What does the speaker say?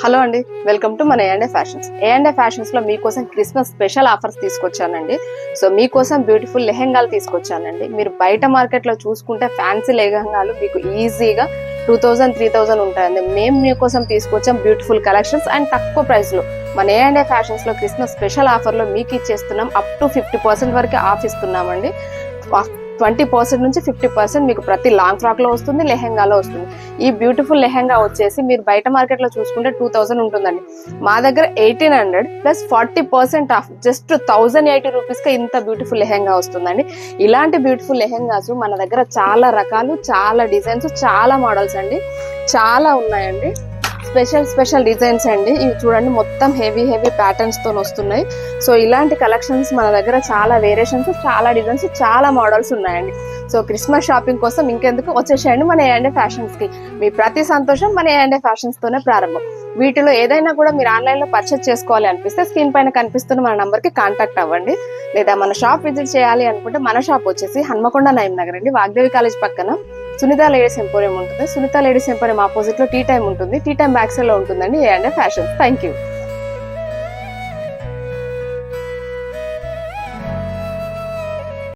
Hello అండి, welcome to మన ఏ&ఏ fashions. ఏ&ఏ fashions లో మీకోసం క్రిస్మస్ స్పెషల్ ఆఫర్స్ తీసుకొచ్చానండి. సో మీకోసం బ్యూటిఫుల్ లెహెంగాలు తీసుకొచ్చానండి. మీరు బయట మార్కెట్ లో చూసుకుంటే ఫ్యాన్సీ లెహెంగాలు మీకు ఈజీగా 2000-3000 ఉంటాయండి. మేము మీకోసం తీసుకొచ్చాం బ్యూటిఫుల్ కలెక్షన్స్ అండ్ తక్కువ ప్రైస్ లో. మన ఏ&ఏ ఫ్యాషన్స్ లో క్రిస్మస్ స్పెషల్ ఆఫర్ లో మీకు ఇచ్చేస్తున్నాం. అప్ టు 50% వరకు ఆఫ్ ఇస్తున్నామండి. 20% నుంచి 50% మీకు ప్రతి లాంగ్ ఫ్రాక్ లో వస్తుంది, లెహెంగాలో వస్తుంది. ఈ బ్యూటిఫుల్ లెహెంగా వచ్చేసి మీరు బయట మార్కెట్ లో చూసుకుంటే 2000 ఉంటుందండి. మా దగ్గర 1800 ప్లస్ 40% ఆఫ్ జస్ట్ 1080 రూపీస్ కి ఇంత బ్యూటిఫుల్ లెహెంగా వస్తుందండి. ఇలాంటి బ్యూటిఫుల్ లెహెంగాస్ మన దగ్గర చాలా రకాలు, చాలా డిజైన్స్, చాలా మోడల్స్ అండి, చాలా ఉన్నాయండి. స్పెషల్ డిజైన్స్ అండి. ఇవి చూడండి, మొత్తం హెవీ ప్యాటర్న్స్ తో వస్తున్నాయి. సో ఇలాంటి కలెక్షన్స్ మన దగ్గర చాలా వేరియేషన్స్, చాలా డిజైన్స్, చాలా మోడల్స్ ఉన్నాయండి. సో క్రిస్మస్ షాపింగ్ కోసం ఇంకెందుకు వచ్చేసేయండి మన ఏ&ఏ ఫ్యాషన్స్ కి. మీ ప్రతి సంతోషం మన ఏ&ఏ ఫ్యాషన్స్ తోనే ప్రారంభం. వీటిలో ఏదైనా కూడా మీరు ఆన్లైన్ లో పర్చేస్ చేసుకోవాలి అనిపిస్తే స్క్రీన్ పైన కనిపిస్తున్న మన నంబర్ కి కాంటాక్ట్ అవ్వండి. లేదా మన షాప్ విజిట్ చేయాలి అనుకుంటే మన షాప్ వచ్చేసి హన్మకొండ నయం నగర్ అండి, వాగ్దేవి కాలేజ్ పక్కన సునీత లేడీస్ ఎంపోరియం ఉంటుంది. సునీత లేడీస్ ఎంపోరియం ఆపోజిట్ లో టీ టైం ఉంటుంది. టీ టైం బ్యాక్ సైడ్ లో ఉంటుందండి ఏ&ఏ ఫ్యాషన్స్. Thank you.